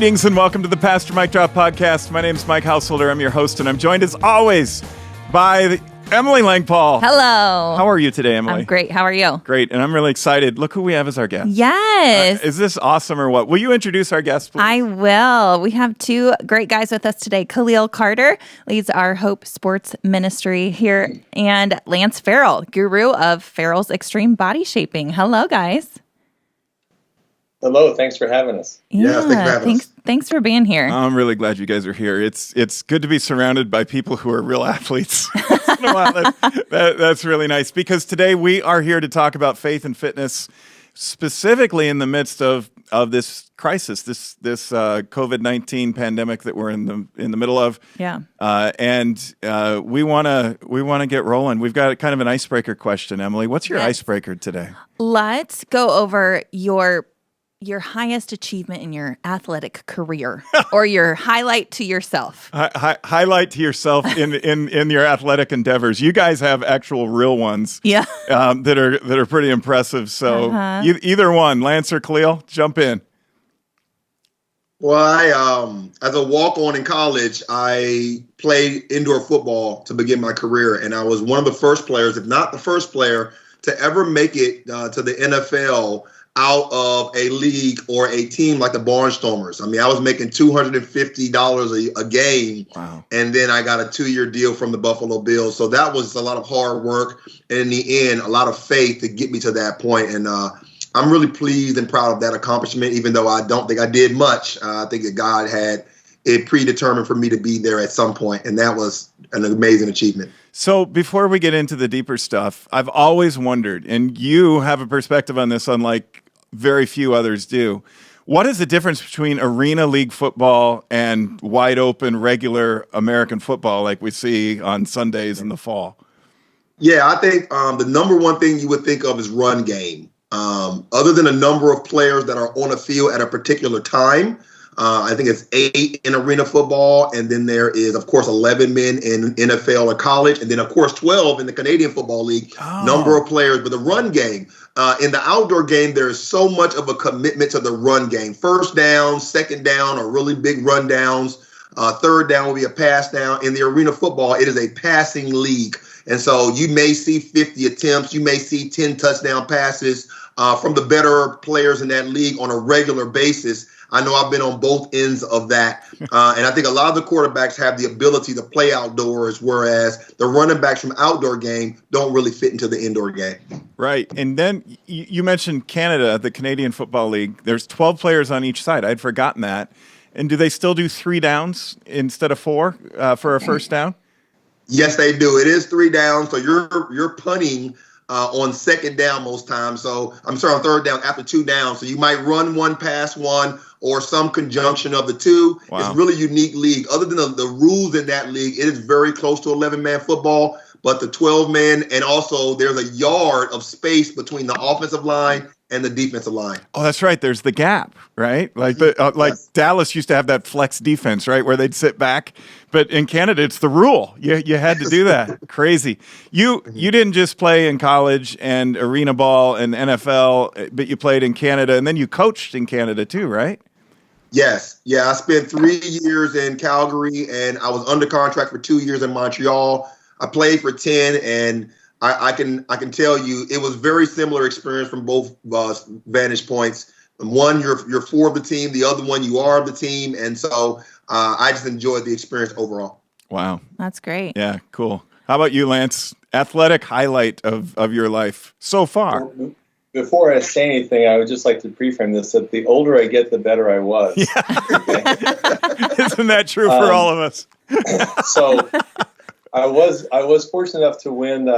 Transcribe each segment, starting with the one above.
Greetings and welcome to the Pastor Mike Drop Podcast. My name is Mike Householder. I'm your host, and I'm joined as always by Emily Langpaul. Hello. How are you today, Emily? I'm great. How are you? Great, and I'm really excited. Look who we have as our guest. Yes. Is this awesome or what? Will you introduce our guest, please? I will. We have two great guys with us today. Kahlil Carter leads our Hope Sports Ministry here, and Lance Farrell, guru of Farrell's Extreme Bodyshaping. Hello, guys. Hello, thanks for having us. Yeah, thanks for having us. Thanks for being here. I'm really glad you guys are here. It's good to be surrounded by people who are real athletes. Once in a while. That's really nice, because today we are here to talk about faith and fitness, specifically in the midst of this crisis, this COVID-19 pandemic that we're in the middle of. Yeah. And we want to get rolling. We've got kind of an icebreaker question, Emily. What's your icebreaker today? Let's go over your highest achievement in your athletic career, or your highlight to yourself. Highlight to yourself in your athletic endeavors. You guys have actual real ones, Yeah. that are pretty impressive. So either one, Lance or Kahlil, jump in. Well, I as a walk-on in college, I played indoor football to begin my career, and I was one of the first players, if not the first player, to ever make it to the NFL out of a league or a team like the Barnstormers. I mean, I was making $250 a game, Wow. And then I got a 2-year deal from the Buffalo Bills. So that was a lot of hard work, and in the end, a lot of faith to get me to that point. And I'm really pleased and proud of that accomplishment, even though I don't think I did much. I think that God had it predetermined for me to be there at some point, and that was an amazing achievement. So before we get into the deeper stuff, I've always wondered, and you have a perspective on this unlike very few others do. What is the difference between arena league football and wide open regular American football like we see on Sundays in the fall? Yeah, I think the number one thing you would think of is run game. Other than a number of players that are on a field at a particular time, I think it's 8 in arena football, and then there is, of course, 11 men in NFL or college, and then, of course, 12 in the Canadian Football League. Number of players, but the run game, in the outdoor game, there is so much of a commitment to the run game. First down, second down are really big run downs. Third down will be a pass down. In the arena football, it is a passing league, and so you may see 50 attempts, you may see 10 touchdown passes from the better players in that league on a regular basis. I know I've been on both ends of that. And I think a lot of the quarterbacks have the ability to play outdoors, whereas the running backs from outdoor game don't really fit into the indoor game. Right. And then you mentioned Canada, the Canadian Football League. There's 12 players on each side. I'd forgotten that. And do they still do 3 downs instead of 4 for a first down? Yes, they do. It is 3 downs. So you're punting on second down most times. So I'm sorry, on third down after 2 downs. So you might run 1, pass 1, or some conjunction of the 2. Wow. It's really unique league. Other than the rules in that league, it is very close to 11-man football, but the 12-man, and also there's a yard of space between the offensive line and the defensive line. Oh, that's right. There's the gap, right? Like Yes. Dallas used to have that flex defense, right, where they'd sit back. But in Canada, it's the rule. You had to do that. Crazy. You didn't just play in college and arena ball and NFL, but you played in Canada, and then you coached in Canada too, right? Yes. Yeah, I spent 3 years in Calgary, and I was under contract for 2 years in Montreal. I played for 10, and I can tell you it was very similar experience from both vantage points. One, you're for the team. The other one, you are the team. And so I just enjoyed the experience overall. Wow. That's great. Yeah, cool. How about you, Lance? Athletic highlight of your life so far? Before I say anything, I would just like to preframe this that the older I get, the better I was. Yeah. Isn't that true for all of us? So I was fortunate enough to win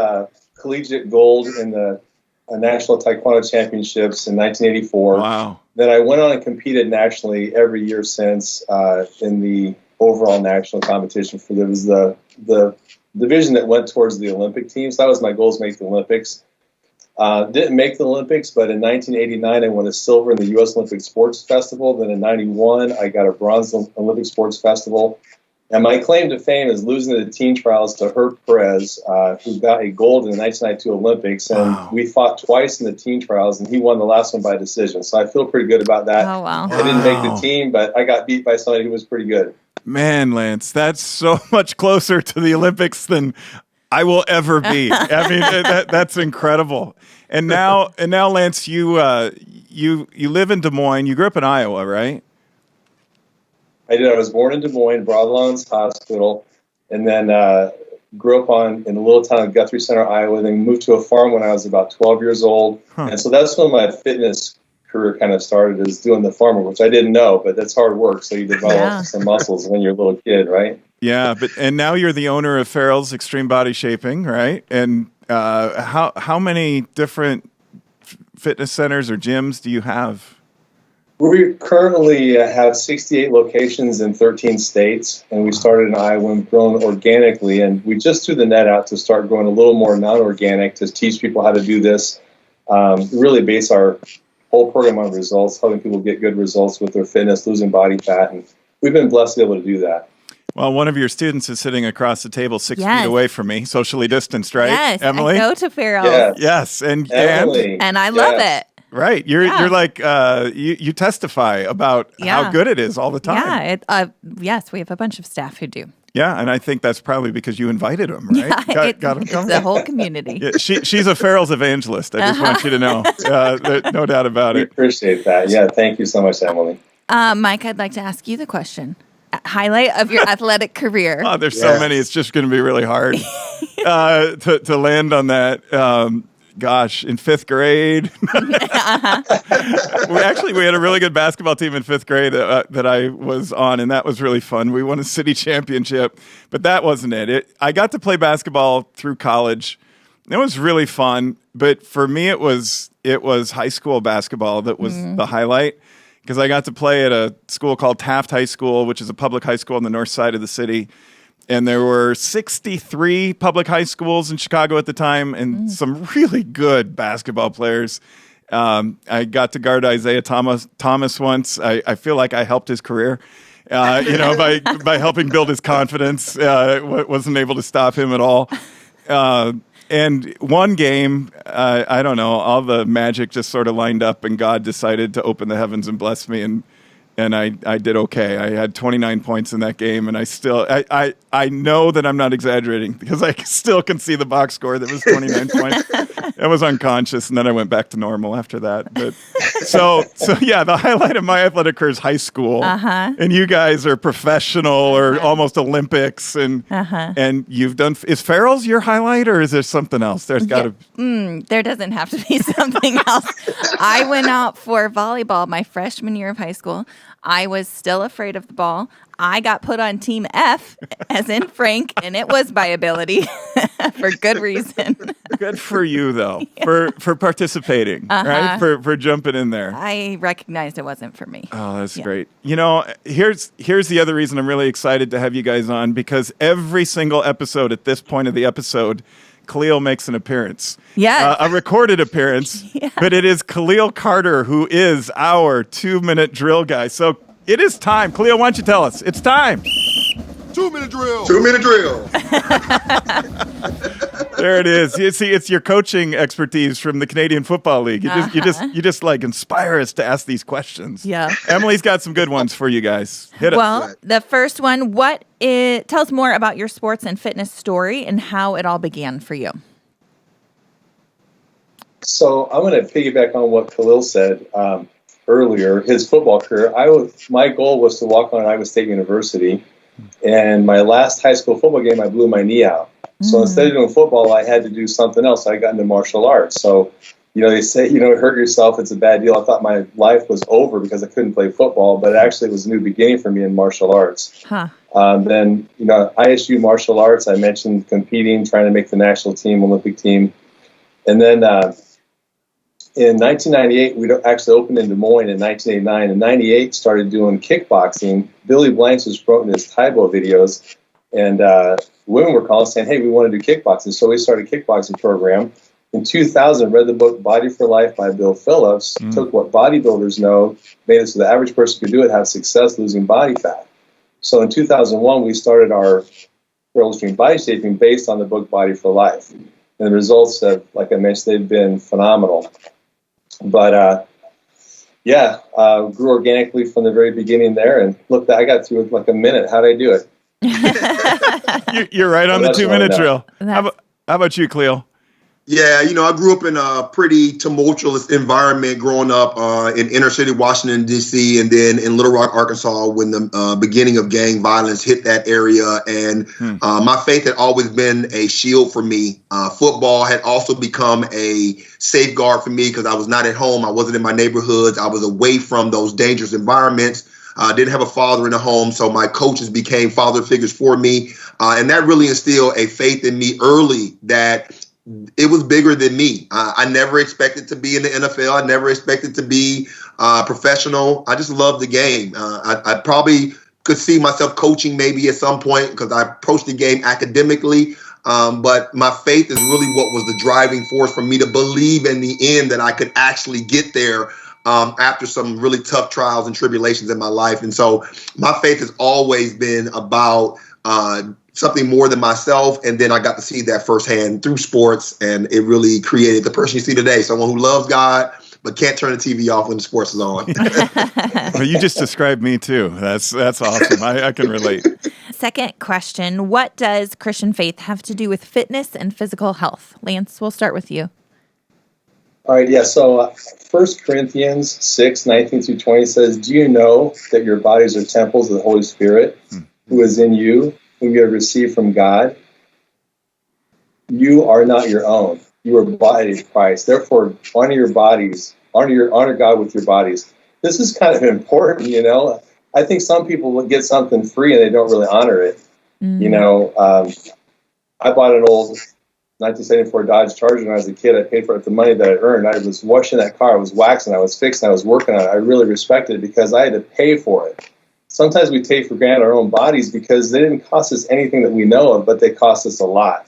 collegiate gold in the National Taekwondo Championships in 1984. Wow. Then I went on and competed nationally every year since in the overall national competition for the division that went towards the Olympic team. So that was my goal, to make the Olympics. Didn't make the Olympics, but in 1989 I won a silver in the U.S. Olympic Sports Festival. Then in 91 I got a bronze Olympic Sports Festival. And my claim to fame is losing the teen trials to Herb Perez, who got a gold in the 1992 Olympics. And we fought twice in the teen trials, and he won the last one by decision. So I feel pretty good about that. Oh, wow. I didn't make the team, but I got beat by somebody who was pretty good. Man, Lance, that's so much closer to the Olympics than I will ever be. I mean, that's incredible. And now, Lance, you live in Des Moines. You grew up in Iowa, right? I did. I was born in Des Moines, Broadlands Hospital, and then grew up in a little town of Guthrie Center, Iowa. Then moved to a farm when I was about 12 years old, and so that's when my fitness career kind of started, is doing the farmer, which I didn't know, but that's hard work. So you develop some muscles when you're a little kid, right? Yeah, and now you're the owner of Farrell's Extreme Bodyshaping, right? And how many different fitness centers or gyms do you have? We currently have 68 locations in 13 states, and we started in Iowa and grown organically. And we just threw the net out to start growing a little more non-organic, to teach people how to do this. Really base our whole program on results, helping people get good results with their fitness, losing body fat. And we've been blessed to be able to do that. Well, one of your students is sitting across the table 6 feet away from me, socially distanced, right? Yes, Emily? I go to Farrell. Yes, and I love it. Right, you're like you testify about how good it is all the time. Yeah, yes, we have a bunch of staff who do. Yeah, and I think that's probably because you invited them, right? Yeah, got them it's the whole community. Yeah, she's a Farrell's evangelist. I just want you to know, no doubt about it. We appreciate that. Yeah, thank you so much, Emily. Mike, I'd like to ask you the question. Highlight of your athletic career. Oh, there's so many. It's just going to be really hard to land on that. Gosh, in fifth grade, we had a really good basketball team in fifth grade that I was on, and that was really fun. We won a city championship, but that wasn't it. I got to play basketball through college. It was really fun, but for me, it was high school basketball that was the highlight, because I got to play at a school called Taft High School, which is a public high school on the north side of the city. And there were 63 public high schools in Chicago at the time, and some really good basketball players. I got to guard Isaiah Thomas once. I feel like I helped his career, by helping build his confidence. Wasn't able to stop him at all. And one game, I don't know, all the magic just sort of lined up, and God decided to open the heavens and bless me, and I did okay. I had 29 points in that game, and I know that I'm not exaggerating, because I still can see the box score that was 29 points. I was unconscious, and then I went back to normal after that. But so yeah, the highlight of my athletic career is high school, and you guys are professional or almost Olympics, and you've done. Is Farrell's your highlight, or is there something else? There's got to. There doesn't have to be something else. I went out for volleyball my freshman year of high school. I was still afraid of the ball. I got put on Team F, as in Frank, and it was by ability for good reason. Good for you, though, for participating, right? For jumping in there. I recognized it wasn't for me. Oh, that's great. You know, here's the other reason I'm really excited to have you guys on, because every single episode at this point of the episode, Kahlil makes an appearance. Yes. A recorded appearance, but it is Kahlil Carter who is our 2-minute drill guy. So it is time. Kahlil, why don't you tell us? It's time. 2-minute drill. 2-minute drill. There it is. You see, it's your coaching expertise from the Canadian Football League. You just like inspire us to ask these questions. Yeah. Emily's got some good ones for you guys. Hit us. Well, the first one, tell us more about your sports and fitness story and how it all began for you. So I'm going to piggyback on what Kahlil said earlier. His football career, my goal was to walk on Iowa State University, and my last high school football game, I blew my knee out. So instead of doing football, I had to do something else. I got into martial arts. So, they say, hurt yourself, it's a bad deal. I thought my life was over because I couldn't play football, but it actually was a new beginning for me in martial arts. Then, ISU martial arts, I mentioned competing, trying to make the national team, Olympic team. And then in 1998, we actually opened in Des Moines in 1989. In 98, started doing kickboxing. Billy Blanks was promoting his Taibo videos, and women were calling saying, hey, we want to do kickboxing. So we started a kickboxing program. In 2000, read the book Body for Life by Bill Phillips, took what bodybuilders know, made it so the average person could do it, have success losing body fat. So in 2001, we started our Farrell Extreme Body Shaping based on the book Body for Life. And the results have, like I mentioned, they've been phenomenal. But grew organically from the very beginning there. And look, I got through it like a minute. How did I do it? You're right on the 2-minute drill. How about you, Kahlil? Yeah, I grew up in a pretty tumultuous environment growing up in inner city Washington, D.C., and then in Little Rock, Arkansas, when the beginning of gang violence hit that area. And my faith had always been a shield for me. Football had also become a safeguard for me because I was not at home. I wasn't in my neighborhoods. I was away from those dangerous environments. I didn't have a father in the home, so my coaches became father figures for me. And that really instilled a faith in me early that it was bigger than me. I never expected to be in the NFL. I never expected to be professional. I just loved the game. I probably could see myself coaching maybe at some point because I approached the game academically. But my faith is really what was the driving force for me to believe in the end that I could actually get there after some really tough trials and tribulations in my life. And so my faith has always been about something more than myself. And then I got to see that firsthand through sports, and it really created the person you see today, someone who loves God, but can't turn the TV off when the sports is on. Well, you just described me too. That's awesome. I can relate. Second question, what does Christian faith have to do with fitness and physical health? Lance, we'll start with you. All right, yeah, so 1 Corinthians 6, 19 through 20 says, do you know that your bodies are temples of the Holy Spirit who is in you, whom you have received from God? You are not your own. You are body of Christ. Therefore, honor your bodies. Honor God with your bodies. This is kind of important, I think some people will get something free and they don't really honor it. I bought an old 1974 Dodge Charger when I was a kid. I paid for it with the money that I earned. I was washing that car. I was waxing. I was fixing. I was working on it. I really respected it because I had to pay for it. Sometimes we take for granted our own bodies because they didn't cost us anything that we know of, but they cost us a lot.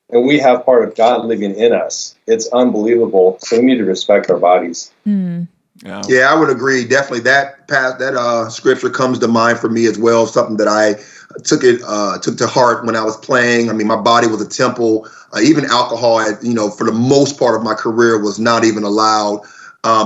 And we have part of God living in us. It's unbelievable. So we need to respect our bodies. Yeah, I would agree. Definitely that scripture comes to mind for me as well. Something that I took to heart when I was playing. I mean, my body was a temple. Even alcohol, for the most part of my career was not even allowed.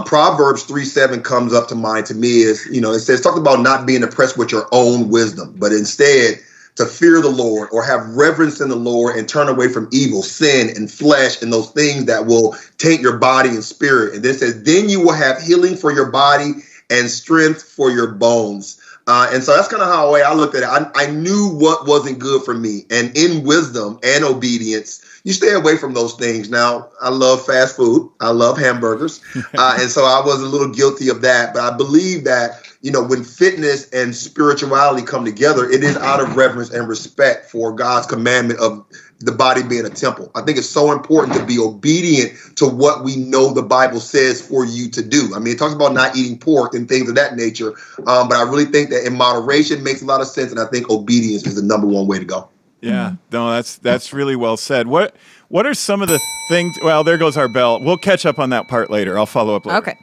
Proverbs 3:7 comes up to mind to me is, it says, talk about not being impressed with your own wisdom, but instead to fear the Lord or have reverence in the Lord and turn away from evil, sin and flesh and those things that will taint your body and spirit. And then it says, then you will have healing for your body and strength for your bones. And so that's kind of how I looked at it. I knew what wasn't good for me. And in wisdom and obedience, you stay away from those things. Now, I love fast food. I love hamburgers. And so I was a little guilty of that. But I believe that, when fitness and spirituality come together, it is out of reverence and respect for God's commandment of the body being a temple. I think it's so important to be obedient to what we know the Bible says for you to do. I mean, it talks about not eating pork and things of that nature. But I really think that in moderation makes a lot of sense. And I think obedience is the number one way to go. Yeah, no, that's really well said. What are some of the things? Well, there goes our bell. We'll catch up on that part later. I'll follow up later. Okay.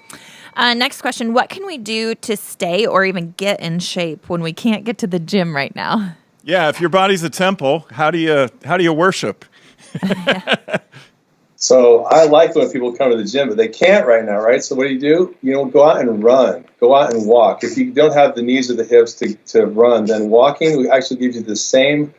Next question. What can we do to stay or even get in shape when we can't get to the gym right now? Yeah, if your body's a temple, how do you worship? So I like when people come to the gym, but they can't right now, right? So what do? Go out and run. Go out and walk. If you don't have the knees or the hips to run, then walking actually gives you the same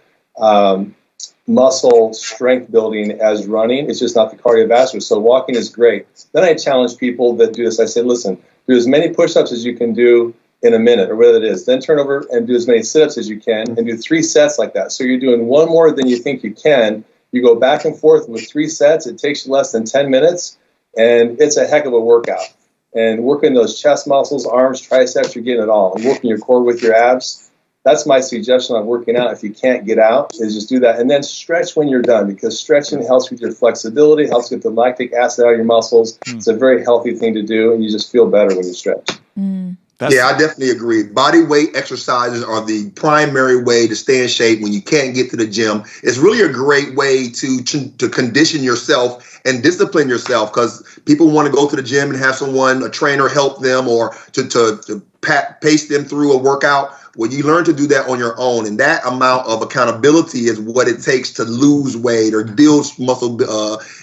muscle strength building as running. It's just not the cardiovascular. So walking is great. Then I challenge people that do this. I say, listen, do as many push-ups as you can do in a minute or whatever it is. Then turn over and do as many sit-ups as you can and do 3 sets like that. So you're doing one more than you think you can. You go back and forth with 3 sets. It takes you less than 10 minutes, and it's a heck of a workout. And working those chest muscles, arms, triceps, you're getting it all. And working your core with your abs. That's my suggestion on working out. If you can't get out, is just do that. And then stretch when you're done, because stretching helps with your flexibility, helps get the lactic acid out of your muscles. It's a very healthy thing to do, and you just feel better when you stretch. Yeah, I definitely agree. Body weight exercises are the primary way to stay in shape when you can't get to the gym. It's really a great way to condition yourself and discipline yourself, because people want to go to the gym and have a trainer help them or to pace them through a workout. Well, you learn to do that on your own. And that amount of accountability is what it takes to lose weight or build muscle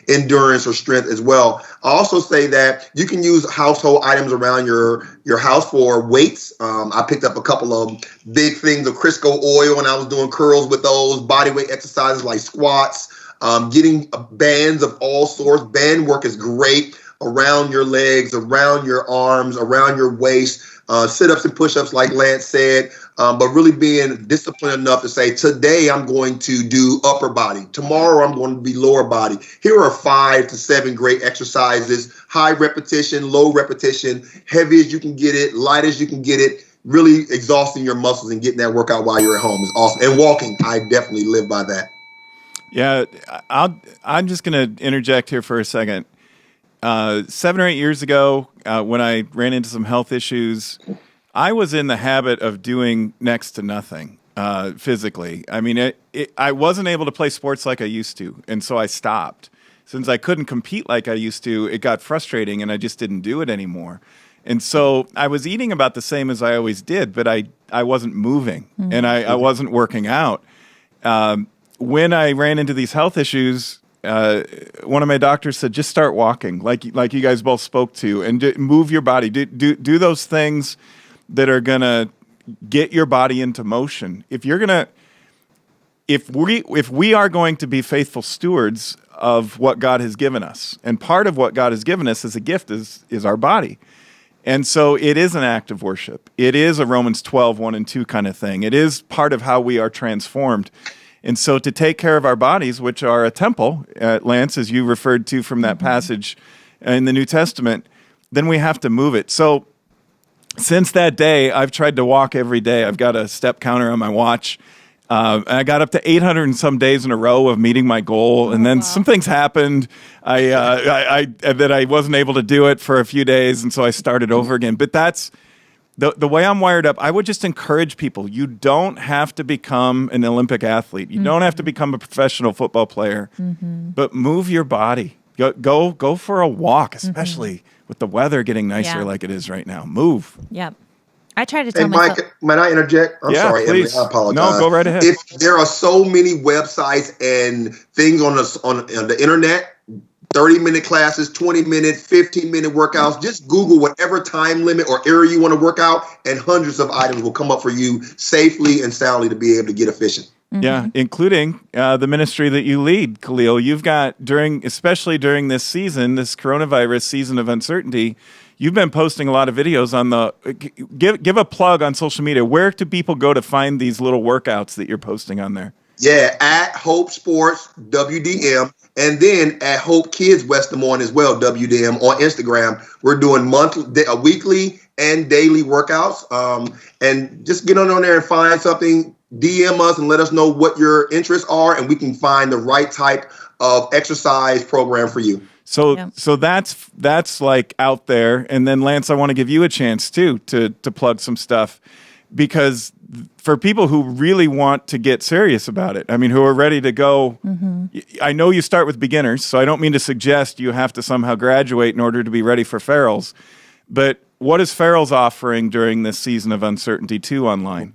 endurance or strength as well. I also say that you can use household items around your house for weights. I picked up a couple of big things of Crisco oil and I was doing curls with those, body weight exercises like squats, getting bands of all sorts. Band work is great around your legs, around your arms, around your waist. Sit-ups and push-ups, like Lance said, but really being disciplined enough to say, today I'm going to do upper body. Tomorrow I'm going to be lower body. Here are 5 to 7 great exercises, high repetition, low repetition, heavy as you can get it, light as you can get it, really exhausting your muscles and getting that workout while you're at home is awesome. And walking, I definitely live by that. Yeah, I'm just going to interject here for a second. 7 or 8 years ago, when I ran into some health issues, I was in the habit of doing next to nothing physically. I mean, I wasn't able to play sports like I used to, and so I stopped. Since I couldn't compete like I used to, it got frustrating, and I just didn't do it anymore. And so I was eating about the same as I always did, but I wasn't moving, and I wasn't working out. When I ran into these health issues, one of my doctors said, just start walking, like you guys both spoke to, and move your body. Do those things that are gonna get your body into motion. If we are going to be faithful stewards of what God has given us, and part of what God has given us as a gift is our body. And so it is an act of worship. It is a Romans 12, 1 and 2 kind of thing. It is part of how we are transformed. And so to take care of our bodies, which are a temple, Lance, as you referred to from that passage in the New Testament, then we have to move it. So since that day, I've tried to walk every day. I've got a step counter on my watch. And I got up to 800 and some days in a row of meeting my goal. And then some things happened. That I wasn't able to do it for a few days. And so I started over again. But that's the way I'm wired up. I would just encourage people. You don't have to become an Olympic athlete. You don't have to become a professional football player. But move your body. Go for a walk, especially with the weather getting nicer like it is right now. Move. Yep. I try to tell myself. Mike, might I interject? I'm sorry, please. Emily, I apologize. No, go right ahead. There are so many websites and things on the internet, 30-minute classes, 20-minute, 15-minute workouts. Just Google whatever time limit or area you want to work out, and hundreds of items will come up for you safely and soundly to be able to get efficient. Yeah, including the ministry that you lead, Kahlil. You've got, especially during this season, this coronavirus season of uncertainty, you've been posting a lot of videos on give a plug on social media. Where do people go to find these little workouts that you're posting on there? Yeah, at Hope Sports WDM, and then at Hope Kids West Des Moines as well, WDM on Instagram. We're doing weekly and daily workouts. And just get on there and find something. DM us and let us know what your interests are, and we can find the right type of exercise program for you. So that's like out there. And then Lance, I want to give you a chance too to plug some stuff, because for people who really want to get serious about it, I mean, who are ready to go, I know you start with beginners, so I don't mean to suggest you have to somehow graduate in order to be ready for Farrell's, but what is Farrell's offering during this season of uncertainty too online?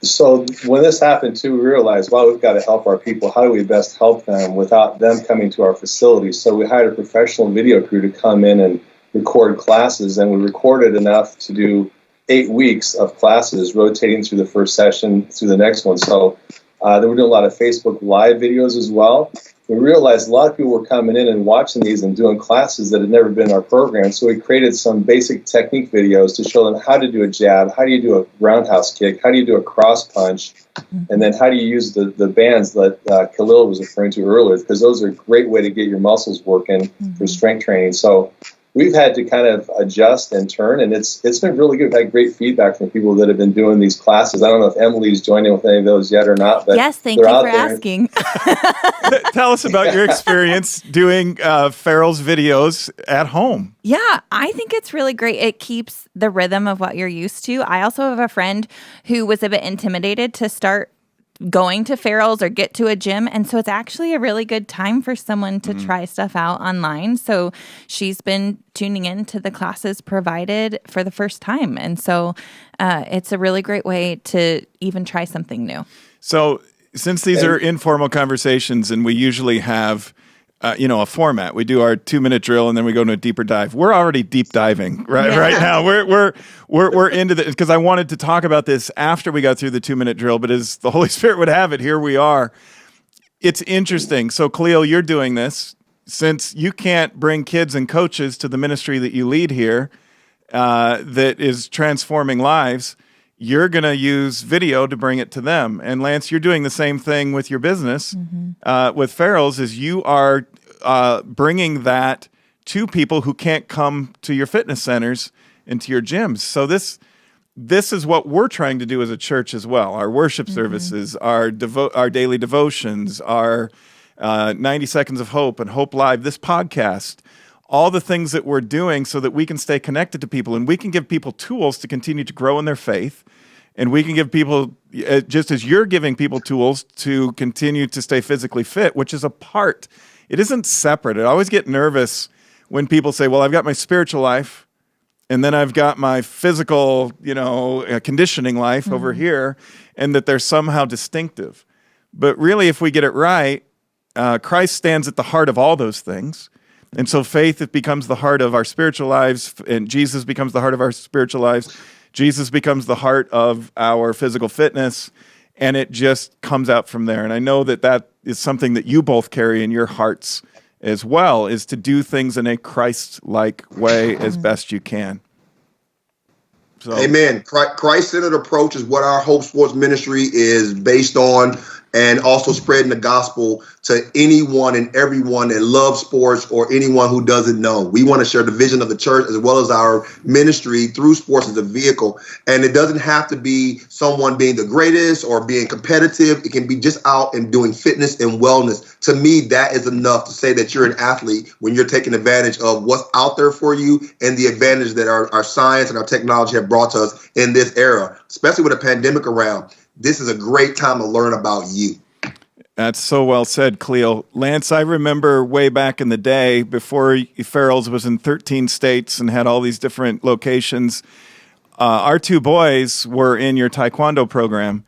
So when this happened too, we realized, well, we've got to help our people. How do we best help them without them coming to our facility? So we hired a professional video crew to come in and record classes, and we recorded enough to do 8 weeks of classes, rotating through the first session through the next one. So then we're doing a lot of Facebook Live videos as well. We realized a lot of people were coming in and watching these and doing classes that had never been in our program. So we created some basic technique videos to show them how to do a jab, how do you do a roundhouse kick, how do you do a cross punch, and then how do you use the bands that Kahlil was referring to earlier, because those are a great way to get your muscles working for strength training. So we've had to kind of adjust and turn, and it's been really good. We've had great feedback from people that have been doing these classes. I don't know if Emily's joining with any of those yet or not. But yes, thank you for asking. Tell us about your experience doing Farrell's videos at home. Yeah, I think it's really great. It keeps the rhythm of what you're used to. I also have a friend who was a bit intimidated to start going to Farrell's or get to a gym. And so it's actually a really good time for someone to try stuff out online. So she's been tuning in to the classes provided for the first time. And so it's a really great way to even try something new. So since these are informal conversations and we usually have a format. We do our 2-minute drill and then we go into a deeper dive. We're already deep diving right now. We're into it because I wanted to talk about this after we got through the 2-minute drill, but as the Holy Spirit would have it, here we are. It's interesting. So Kahlil, you're doing this since you can't bring kids and coaches to the ministry that you lead here that is transforming lives. You're going to use video to bring it to them. And Lance, you're doing the same thing with your business with Farrell's, is you are bringing that to people who can't come to your fitness centers and to your gyms. So this is what we're trying to do as a church as well. Our worship services, our daily devotions, our 90 Seconds of Hope and Hope Live, this podcast, all the things that we're doing so that we can stay connected to people and we can give people tools to continue to grow in their faith. And we can give people, just as you're giving people tools to continue to stay physically fit, which is a part. It isn't separate. I always get nervous when people say, well, I've got my spiritual life and then I've got my physical, conditioning life over here, and that they're somehow distinctive. But really, if we get it right, Christ stands at the heart of all those things. And so faith, it becomes the heart of our spiritual lives, and Jesus becomes the heart of our spiritual lives. Jesus becomes the heart of our physical fitness, and it just comes out from there. And I know that is something that you both carry in your hearts as well, is to do things in a Christ-like way as best you can. So. Amen. Christ-centered approach is what our Hope Sports Ministry is based on, and also spreading the gospel to anyone and everyone that loves sports or anyone who doesn't know. We want to share the vision of the church as well as our ministry through sports as a vehicle. And it doesn't have to be someone being the greatest or being competitive. It can be just out and doing fitness and wellness. To me, that is enough to say that you're an athlete when you're taking advantage of what's out there for you and the advantage that our science and our technology have brought to us in this era, especially with a pandemic around. This is a great time to learn about you. That's so well said, Kahlil. Lance, I remember way back in the day before Farrell's was in 13 states and had all these different locations. Our two boys were in your Taekwondo program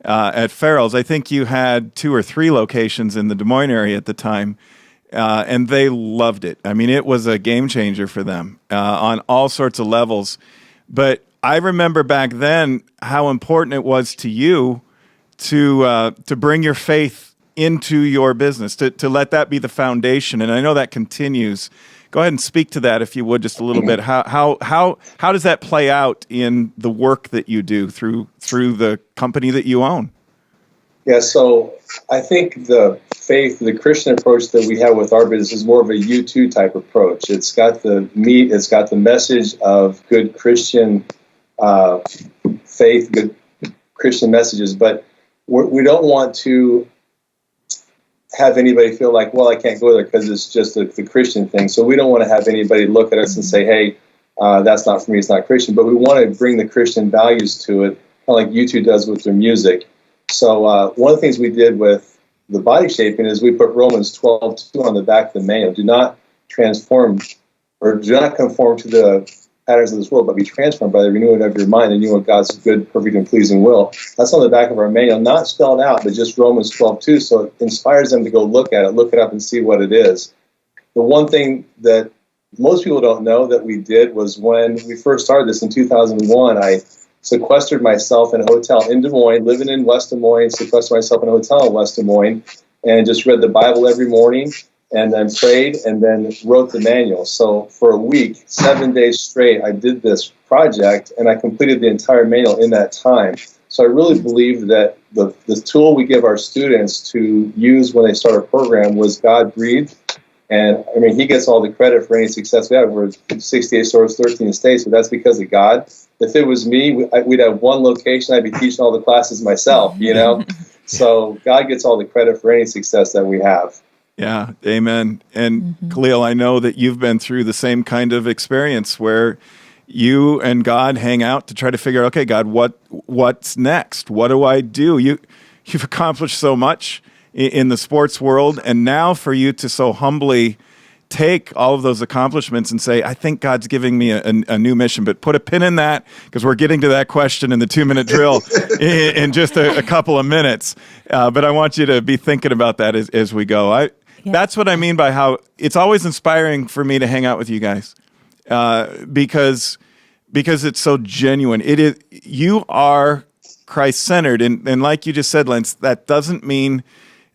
at Farrell's. I think you had 2 or 3 locations in the Des Moines area at the time, and they loved it. I mean, it was a game changer for them on all sorts of levels. But I remember back then how important it was to you to bring your faith into your business, to let that be the foundation. And I know that continues. Go ahead and speak to that, if you would, just a little bit. How does that play out in the work that you do through the company that you own? Yeah, so I think the Christian approach that we have with our business is more of a U2 type approach. It's got the message of good Christian faith, good Christian messages, but we don't want to have anybody feel like, well, I can't go there because it's just the Christian thing. So we don't want to have anybody look at us and say, hey, that's not for me, it's not Christian. But we want to bring the Christian values to it, kind of like U2 does with their music. So one of the things we did with the body shaping is we put Romans 12:2 on the back of the manual. Do not conform to the patterns of this world, but be transformed by the renewing of your mind and you know God's good, perfect, and pleasing will. That's on the back of our manual, not spelled out, but just Romans 12:2. So it inspires them to go look it up and see what it is. The one thing that most people don't know that we did was when we first started this in 2001, I sequestered myself in a hotel in Des Moines, living in West Des Moines, sequestered myself in a hotel in West Des Moines, and just read the Bible every morning, and then prayed, and then wrote the manual. So for a week, 7 days straight, I did this project, and I completed the entire manual in that time. So I really believe that the tool we give our students to use when they start a program was God-breathed. And, I mean, he gets all the credit for any success we have. We're 68 stores, 13 states, but that's because of God. If it was me, we'd have one location. I'd be teaching all the classes myself, So God gets all the credit for any success that we have. Yeah, amen. And Kahlil, I know that you've been through the same kind of experience where you and God hang out to try to figure out, okay, God, what's next? What do I do? you've accomplished so much in the sports world, and now for you to so humbly take all of those accomplishments and say, I think God's giving me a new mission. But put a pin in that, because we're getting to that question in the 2-minute drill in just a couple of minutes. But I want you to be thinking about that as we go. That's what I mean by how it's always inspiring for me to hang out with you guys, because it's so genuine. It is, you are Christ-centered. And like you just said, Lance, that doesn't mean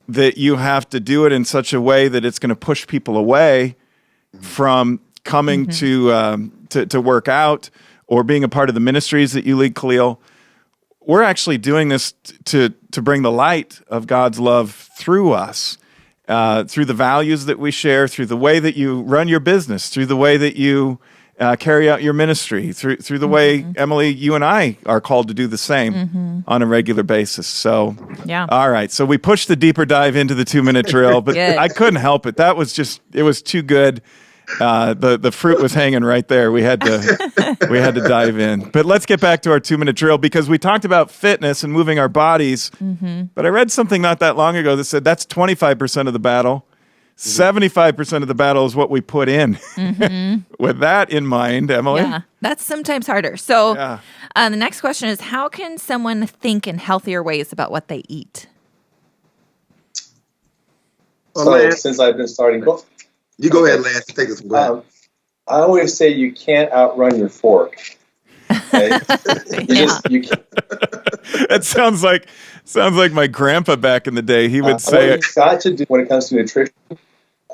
that you have to do it in such a way that it's going to push people away from coming to work out or being a part of the ministries that you lead, Kahlil. We're actually doing this to bring the light of God's love through us, through the values that we share, through the way that you run your business, through the way that you carry out your ministry, through the way, Emily, you and I are called to do the same on a regular basis. So, all right. So we pushed the deeper dive into the 2-minute drill, but I couldn't help it. That was just, it was too good. The fruit was hanging right there. We had to dive in. But let's get back to our 2-minute drill, because we talked about fitness and moving our bodies. But I read something not that long ago that said that's 25% of the battle. 75% of the battle is what we put in. With that in mind, Emily? Yeah, that's sometimes harder. So the next question is, how can someone think in healthier ways about what they eat? So since I've been starting... You go ahead, Lance. Take this one. I always say you can't outrun your fork. Okay? You can't. That sounds like my grandpa back in the day. He would say, what you've got to do when it comes to nutrition...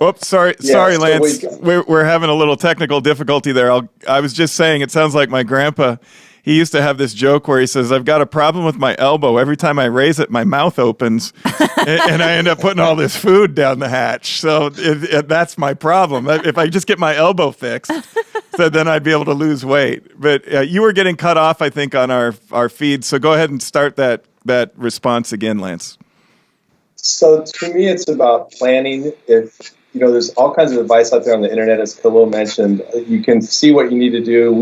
Oops, sorry, Lance. We're having a little technical difficulty there. I was just saying, it sounds like my grandpa. He used to have this joke where he says, I've got a problem with my elbow. Every time I raise it, my mouth opens, and I end up putting all this food down the hatch. So that's my problem. If I just get my elbow fixed, so then I'd be able to lose weight. But you were getting cut off, I think, on our feed. So go ahead and start that response again, Lance. So to me, it's about planning. There's all kinds of advice out there on the internet, as Kahlil mentioned. You can see what you need to do.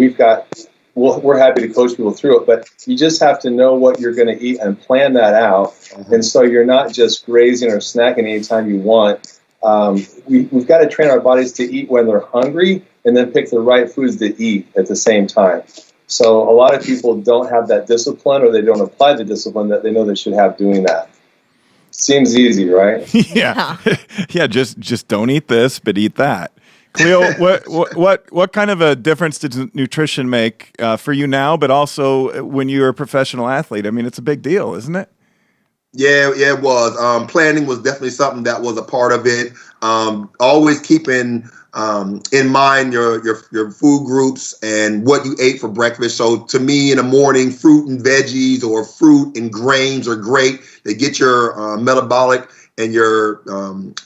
We're happy to coach people through it, but you just have to know what you're going to eat and plan that out. And so you're not just grazing or snacking anytime you want. We've got to train our bodies to eat when they're hungry, and then pick the right foods to eat at the same time. So a lot of people don't have that discipline, or they don't apply the discipline that they know they should have doing that. Seems easy, right? Yeah. Just don't eat this, but eat that. Kahlil, what kind of a difference did nutrition make for you now, but also when you were a professional athlete? I mean, it's a big deal, isn't it? Yeah, it was. Planning was definitely something that was a part of it. Always keeping in mind your food groups and what you ate for breakfast. So to me, in the morning, fruit and veggies or fruit and grains are great. They get your metabolic and your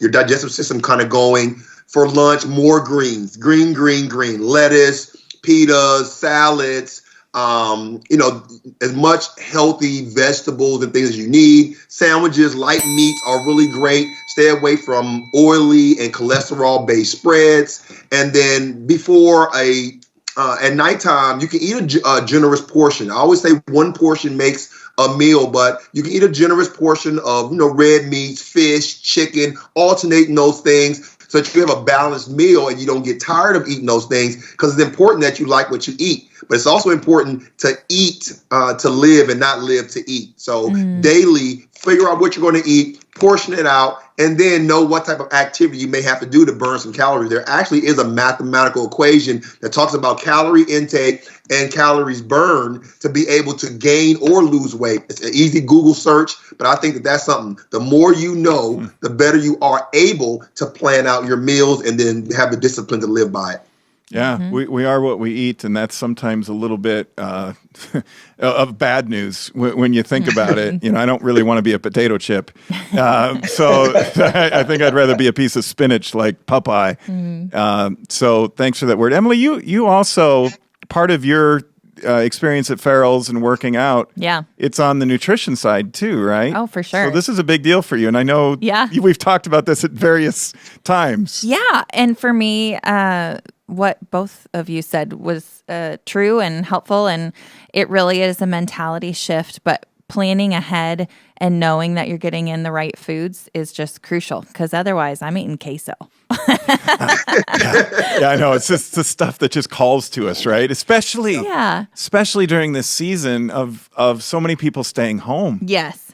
digestive system kind of going. For lunch, more greens, green, lettuce, pitas, salads, as much healthy vegetables and things as you need. Sandwiches, light meats are really great. Stay away from oily and cholesterol-based spreads. And then before at nighttime, you can eat a generous portion. I always say one portion makes a meal, but you can eat a generous portion of, red meats, fish, chicken, alternating those things, so that you have a balanced meal and you don't get tired of eating those things, because it's important that you like what you eat. But it's also important to eat to live and not live to eat. So daily, figure out what you're going to eat, portion it out, and then know what type of activity you may have to do to burn some calories. There actually is a mathematical equation that talks about calorie intake and calories burned to be able to gain or lose weight. It's an easy Google search, but I think that's something. The more you know, the better you are able to plan out your meals and then have the discipline to live by it. Yeah, we are what we eat, and that's sometimes a little bit of bad news when you think about it. I don't really want to be a potato chip, so I think I'd rather be a piece of spinach like Popeye. So thanks for that word, Emily. You also, part of your experience at Farrell's and working out, it's on the nutrition side too, right? Oh, for sure. So this is a big deal for you, and I know we've talked about this at various times. Yeah, and for me, what both of you said was true and helpful, and it really is a mentality shift, but planning ahead and knowing that you're getting in the right foods is just crucial, because otherwise I'm eating queso. Yeah, I know. It's just the stuff that just calls to us, right? Especially during this season of so many people staying home. Yes.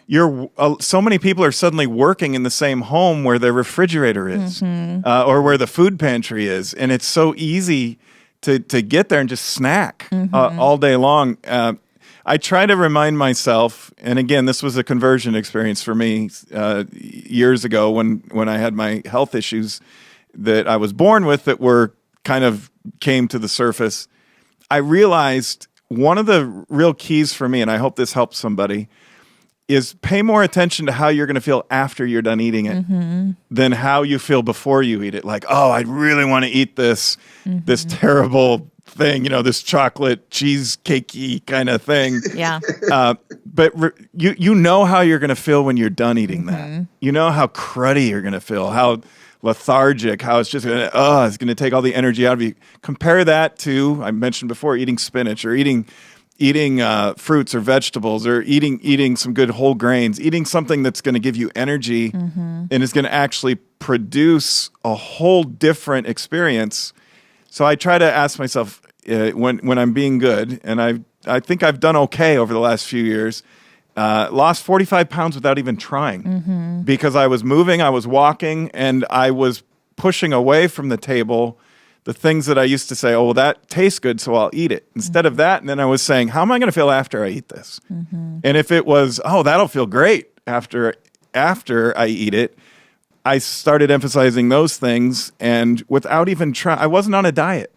So many people are suddenly working in the same home where their refrigerator is, or where the food pantry is, and it's so easy to get there and just snack all day long. I try to remind myself, and again, this was a conversion experience for me years ago when I had my health issues that I was born with that were kind of came to the surface. I realized one of the real keys for me, and I hope this helps somebody, is pay more attention to how you're going to feel after you're done eating it than how you feel before you eat it. Like, oh, I really want to eat this terrible thing, this chocolate cheesecakey kind of thing. Yeah. But you know how you're going to feel when you're done eating that. You know how cruddy you're going to feel, how lethargic, how it's just going to take all the energy out of you. Compare that to, I mentioned before, eating spinach or eating fruits or vegetables, or eating some good whole grains, eating something that's going to give you energy and is going to actually produce a whole different experience. So I try to ask myself when I'm being good, and I think I've done okay over the last few years, lost 45 pounds without even trying because I was moving, I was walking, and I was pushing away from the table the things that I used to say, oh, well, that tastes good, so I'll eat it. Instead of that, and then I was saying, how am I going to feel after I eat this? And if it was, oh, that'll feel great after I eat it, I started emphasizing those things, and without even trying, I wasn't on a diet.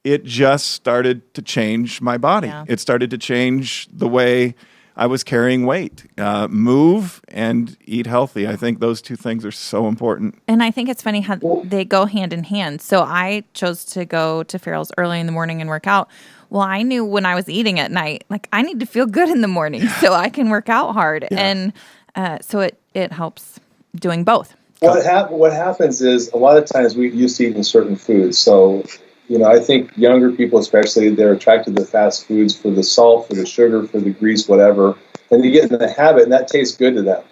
It just started to change my body. Yeah. It started to change the way I was carrying weight. Move and eat healthy. I think those two things are so important. And I think it's funny how they go hand in hand. So I chose to go to Farrell's early in the morning and work out. Well, I knew when I was eating at night, like I need to feel good in the morning so I can work out hard. Yeah. And so it helps doing both. What happens is a lot of times we used to eat certain foods. So, I think younger people especially, they're attracted to fast foods for the salt, for the sugar, for the grease, whatever. And they get in the habit, and that tastes good to them.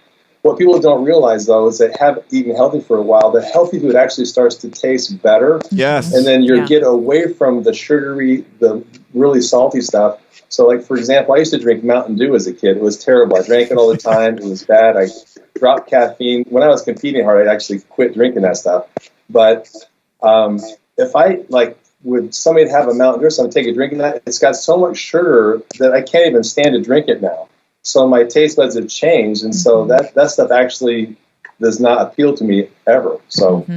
What people don't realize, though, is that have eaten healthy for a while, the healthy food actually starts to taste better. Yes. And then you get away from the sugary, the really salty stuff. So, like, for example, I used to drink Mountain Dew as a kid. It was terrible. I drank it all the time. It was bad. I dropped caffeine. When I was competing hard, I'd actually quit drinking that stuff. But if I, would somebody have a Mountain Dew or something, take a drink of that, it's got so much sugar that I can't even stand to drink it now. So my taste buds have changed, and so that stuff actually does not appeal to me ever. So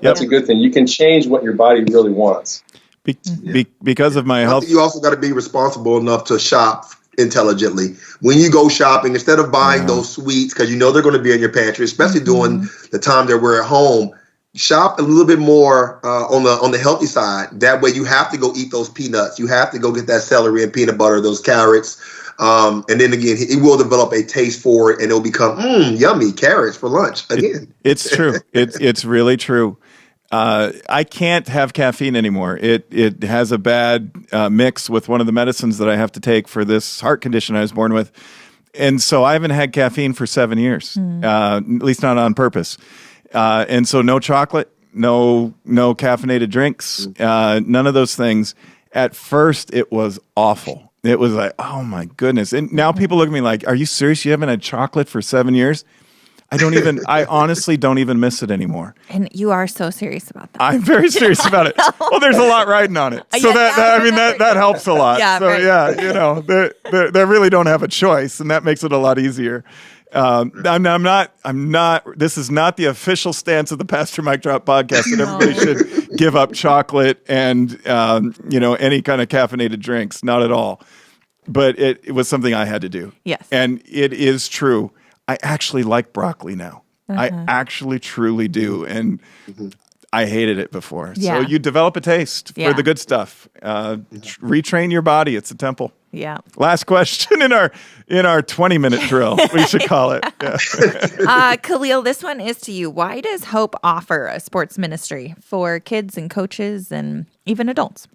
that's a good thing. You can change what your body really wants. Because of my health. You also got to be responsible enough to shop intelligently. When you go shopping, instead of buying those sweets, because they're going to be in your pantry, especially during the time that we're at home, shop a little bit more on the healthy side. That way you have to go eat those peanuts. You have to go get that celery and peanut butter, those carrots. And then again, it will develop a taste for it, and it'll become yummy carrots for lunch again. It's true. It's really true. I can't have caffeine anymore. It has a bad mix with one of the medicines that I have to take for this heart condition I was born with. And so I haven't had caffeine for 7 years, at least not on purpose. And so no chocolate, no caffeinated drinks, none of those things. At first, it was awful. It was like, oh my goodness. And now people look at me like, are you serious? You haven't had chocolate for 7 years? I honestly don't even miss it anymore. And you are so serious about that. I'm very serious about it. Well, there's a lot riding on it. So that helps a lot. Yeah, so right. They really don't have a choice, and that makes it a lot easier. I'm not, this is not the official stance of the Pastor Mike Drop podcast that everybody should give up chocolate and, any kind of caffeinated drinks. Not at all. But it was something I had to do. Yes. And it is true. I actually like broccoli now. I actually truly do. And I hated it before. Yeah. So you develop a taste for the good stuff. Retrain your body. It's a temple. Yeah. Last question in our 20-minute drill, we should call it. Yeah. Kahlil, this one is to you. Why does Hope offer a sports ministry for kids and coaches and even adults?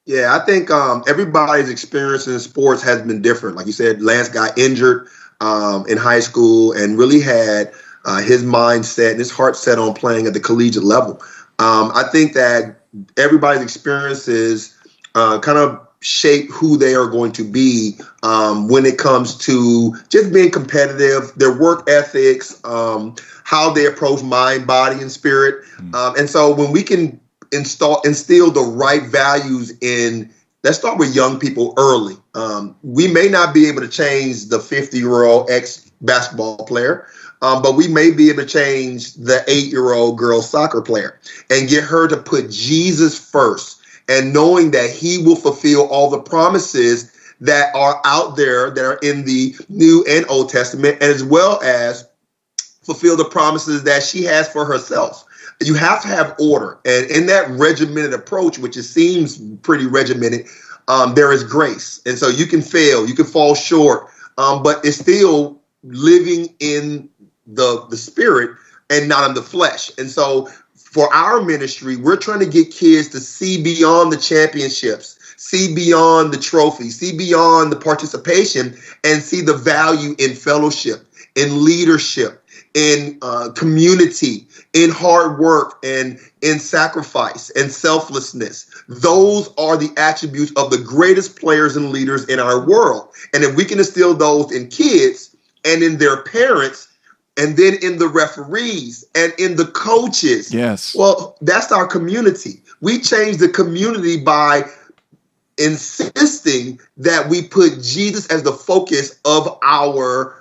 Yeah, I think everybody's experience in sports has been different. Like you said, Lance got injured in high school and really had his mindset and his heart set on playing at the collegiate level. I think that everybody's experiences kind of shape who they are going to be when it comes to just being competitive, their work ethics, how they approach mind, body, and spirit. And so when we can instill the right values in, let's start with young people early. We may not be able to change the 50-year-old ex-basketball player, but we may be able to change the 8-year-old girl soccer player and get her to put Jesus first, and knowing that he will fulfill all the promises that are out there that are in the New and Old Testament, and as well as fulfill the promises that she has for herself. You have to have order. And in that regimented approach, which it seems pretty regimented, there is grace. And so you can fail, you can fall short, but it's still living in the spirit and not in the flesh. And so for our ministry, we're trying to get kids to see beyond the championships, see beyond the trophies, see beyond the participation, and see the value in fellowship, in leadership, in community, in hard work, and in sacrifice and selflessness. Those are the attributes of the greatest players and leaders in our world. And if we can instill those in kids and in their parents, and then in the referees and in the coaches, yes, well, that's our community. We change the community by insisting that we put Jesus as the focus of our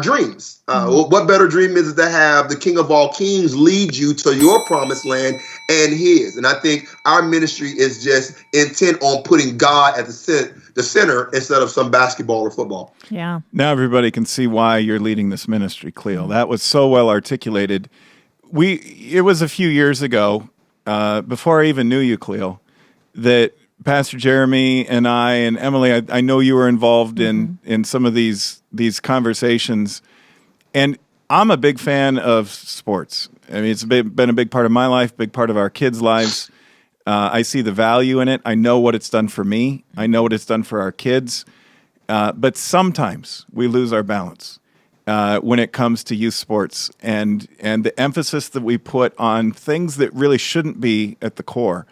dreams. What better dream is it to have the King of all kings lead you to your promised land and his? And I think our ministry is just intent on putting God at the center instead of some basketball or football. Yeah. Now everybody can see why you're leading this ministry, Kahlil. That was so well articulated. It was a few years ago, before I even knew you, Kahlil, that Pastor Jeremy and I and Emily, I know you were involved in some of these conversations, and I'm a big fan of sports. I mean, it's been a big part of my life, big part of our kids' lives. I see the value in it. I know what it's done for me. I know what it's done for our kids. But sometimes we lose our balance when it comes to youth sports and the emphasis that we put on things that really shouldn't be at the core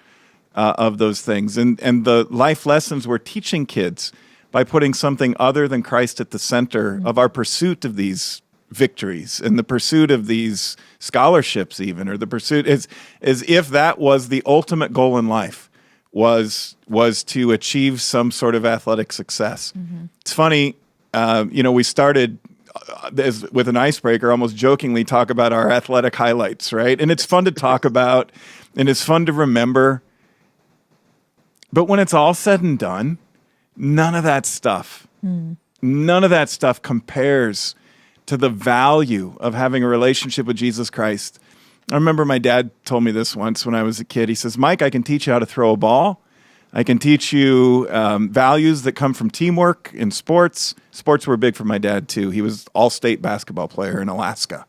of those things. And the life lessons we're teaching kids by putting something other than Christ at the center of our pursuit of these victories and the pursuit of these scholarships even, or the pursuit as if that was the ultimate goal in life, was to achieve some sort of athletic success. It's funny, we started with an icebreaker, almost jokingly talk about our athletic highlights, right? And it's fun to talk about and it's fun to remember. But when it's all said and done, none of that stuff compares to the value of having a relationship with Jesus Christ. I remember my dad told me this once when I was a kid. He says, Mike, I can teach you how to throw a ball. I can teach you values that come from teamwork in sports. Sports were big for my dad, too. He was all-state basketball player in Alaska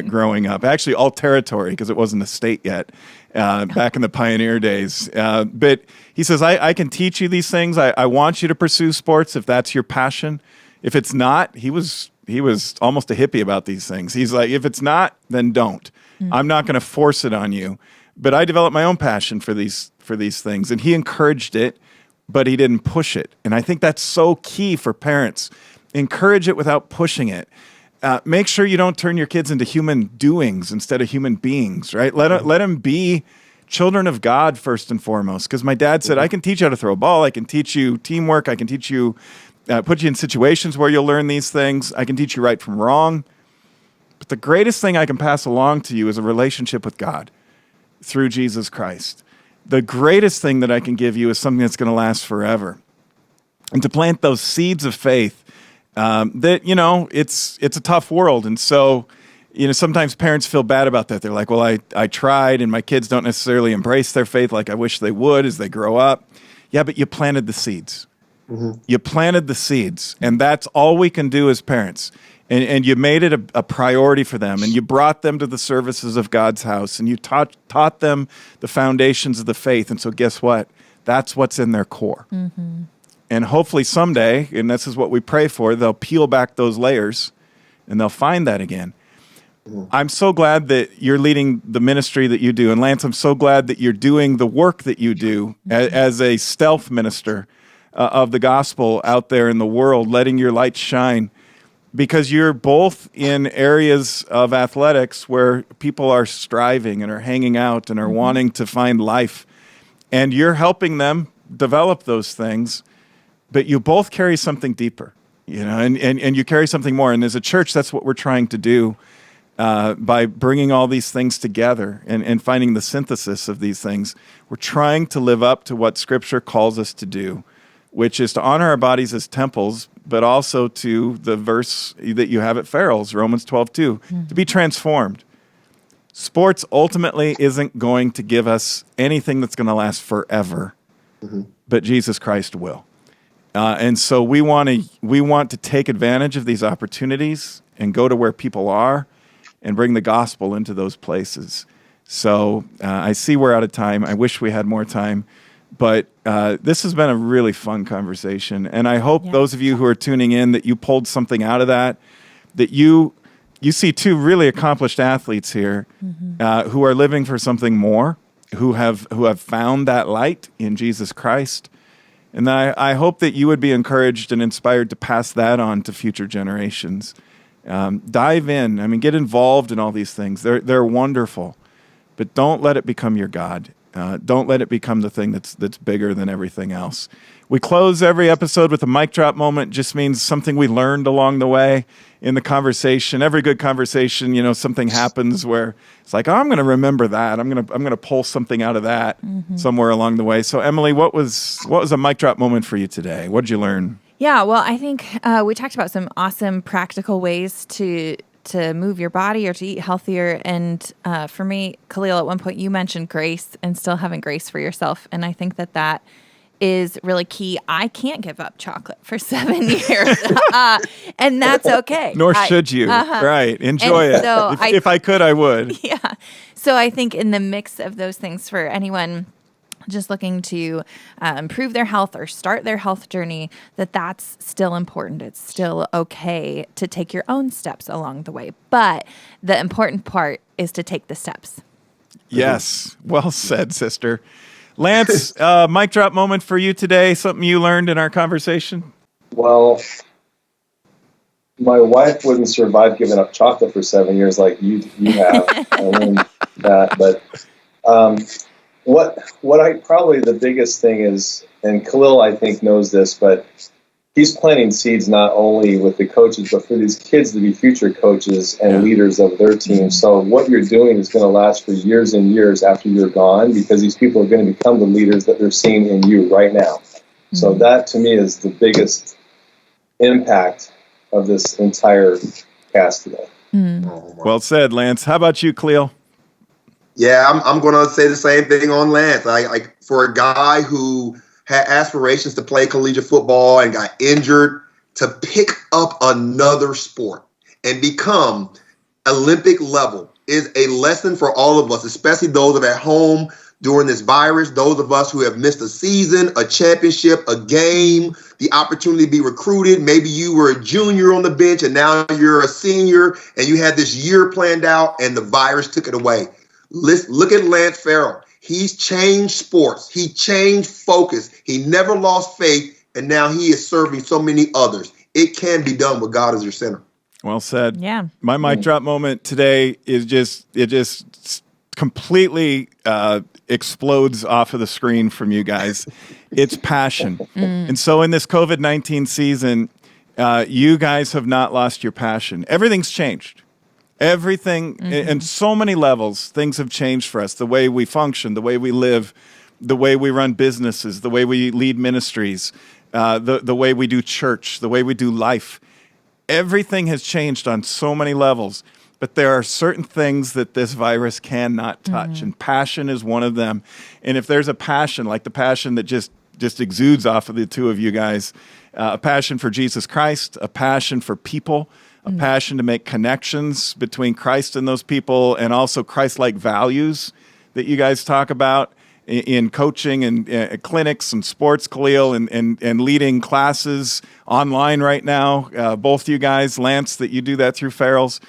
growing up. Actually, all-territory, because it wasn't a state yet, back in the pioneer days. But he says, I can teach you these things. I want you to pursue sports if that's your passion. If it's not, he was almost a hippie about these things. He's like, if it's not, then don't. I'm not going to force it on you. But I developed my own passion for these things, and he encouraged it, but he didn't push it. And I think that's so key for parents. Encourage it without pushing it. Make sure you don't turn your kids into human doings instead of human beings, right? Let them be children of God first and foremost. Because my dad said, I can teach you how to throw a ball. I can teach you teamwork. I can teach you, put you in situations where you'll learn these things. I can teach you right from wrong. But the greatest thing I can pass along to you is a relationship with God through Jesus Christ. The greatest thing that I can give you is something that's going to last forever. And to plant those seeds of faith that, it's a tough world. And so, sometimes parents feel bad about that. They're like, well, I tried, and my kids don't necessarily embrace their faith like I wish they would as they grow up. Yeah, but you planted the seeds. You planted the seeds, and that's all we can do as parents. And you made it a priority for them, and you brought them to the services of God's house, and you taught them the foundations of the faith. And so guess what? that's what's in their core. And hopefully someday, and this is what we pray for, they'll peel back those layers and they'll find that again. I'm so glad that you're leading the ministry that you do. And Lance, I'm so glad that you're doing the work that you do as a stealth minister of the gospel out there in the world, letting your light shine. Because you're both in areas of athletics where people are striving and are hanging out and are wanting to find life. And you're helping them develop those things. But you both carry something deeper, and you carry something more. And as a church, that's what we're trying to do by bringing all these things together and finding the synthesis of these things. We're trying to live up to what Scripture calls us to do, which is to honor our bodies as temples, but also to the verse that you have at Farrell's, Romans 12:2, to be transformed. Sports ultimately isn't going to give us anything that's going to last forever, but Jesus Christ will. And so we want to take advantage of these opportunities and go to where people are and bring the gospel into those places. So I see we're out of time. I wish we had more time. But this has been a really fun conversation. And I hope those of you who are tuning in that you pulled something out of that you see two really accomplished athletes here who are living for something more, who have found that light in Jesus Christ. And I hope that you would be encouraged and inspired to pass that on to future generations. Dive in. I mean, get involved in all these things. They're wonderful, but don't let it become your God. Don't let it become the thing that's bigger than everything else. We close every episode with a mic drop moment. Just means something we learned along the way in the conversation. Every good conversation, something happens where it's like, oh, I'm going to remember that. I'm going to pull something out of that somewhere along the way. So, Emily, what was a mic drop moment for you today? What did you learn? Yeah, well, I think we talked about some awesome practical ways to move your body or to eat healthier. And for me, Kahlil, at one point you mentioned grace and still having grace for yourself. And I think that is really key. I can't give up chocolate for 7 years, and that's okay. Nor should you. Right. Enjoy it. So if I could, I would. Yeah. So I think in the mix of those things for anyone just looking to improve their health or start their health journey, that's still important. It's still okay to take your own steps along the way. But the important part is to take the steps. Yes. Well said, sister. Lance, mic drop moment for you today. Something you learned in our conversation? Well, my wife wouldn't survive giving up chocolate for 7 years like you have. I learned that. But what I probably the biggest thing is, and Kahlil I think knows this, but he's planting seeds not only with the coaches, but for these kids to be future coaches and leaders of their team. So what you're doing is going to last for years and years after you're gone, because these people are going to become the leaders that they're seeing in you right now. So that to me is the biggest impact of this entire cast today. Well said, Lance. How about you, Kahlil? Yeah, I'm going to say the same thing on Lance. For a guy who had aspirations to play collegiate football and got injured, to pick up another sport and become Olympic level is a lesson for all of us, especially those of at home during this virus, those of us who have missed a season, a championship, a game, the opportunity to be recruited. Maybe you were a junior on the bench and now you're a senior and you had this year planned out and the virus took it away. Look at Lance Farrell. He's changed sports. He changed focus. He never lost faith, and now he is serving so many others. It can be done with God as your center. Well said. Yeah. My mic drop moment today is just completely explodes off of the screen from you guys. It's passion. And so in this COVID-19 season, you guys have not lost your passion. Everything's changed. Everything, in so many levels, things have changed for us. The way we function, the way we live, the way we run businesses, the way we lead ministries, the way we do church, the way we do life. Everything has changed on so many levels. But there are certain things that this virus cannot touch, and passion is one of them. And if there's a passion, like the passion that just exudes off of the two of you guys, a passion for Jesus Christ, a passion for people, a passion to make connections between Christ and those people, and also Christ-like values that you guys talk about. in coaching and clinics and sports, Kahlil, and leading classes online right now. Both you guys, Lance, that you do that through Farrell's.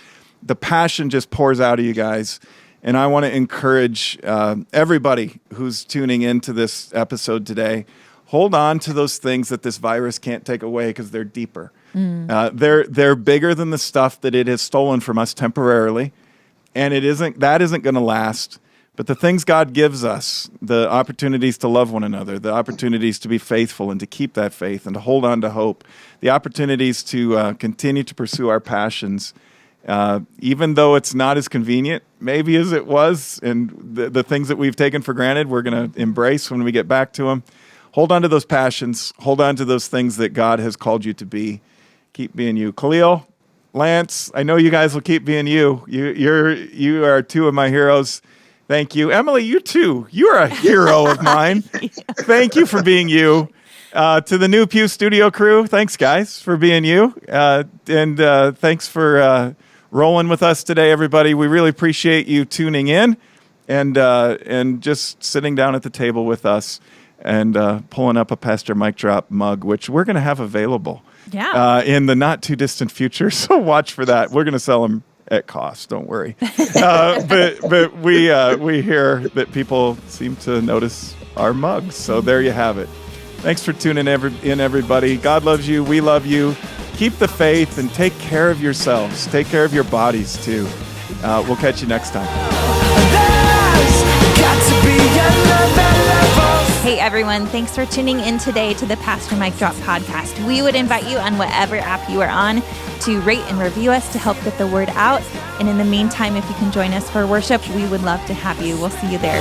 The passion just pours out of you guys. And I want to encourage everybody who's tuning into this episode today, hold on to those things that this virus can't take away because they're deeper. They're bigger than the stuff that it has stolen from us temporarily. And that isn't going to last. But the things God gives us, the opportunities to love one another, the opportunities to be faithful and to keep that faith and to hold on to hope, the opportunities to continue to pursue our passions, even though it's not as convenient maybe as it was, and the things that we've taken for granted, we're going to embrace when we get back to them. Hold on to those passions. Hold on to those things that God has called you to be. Keep being you. Kahlil, Lance, I know you guys will keep being you. You are two of my heroes. Thank you. Emily, you too. You're a hero of mine. Thank you for being you. To the new Pew Studio crew, thanks, guys, for being you. And thanks for rolling with us today, everybody. We really appreciate you tuning in and just sitting down at the table with us and pulling up a Pastor Mic Drop mug, which we're going to have available in the not-too-distant future. So watch for that. We're going to sell them at cost, don't worry. But we hear that people seem to notice our mugs. So there you have it. Thanks for tuning in, everybody. God loves you. We love you. Keep the faith and take care of yourselves. Take care of your bodies, too. We'll catch you next time. Hey, everyone. Thanks for tuning in today to the Pastor Mic Drop podcast. We would invite you on whatever app you are on to rate and review us to help get the word out. And in the meantime, if you can join us for worship, we would love to have you. We'll see you there.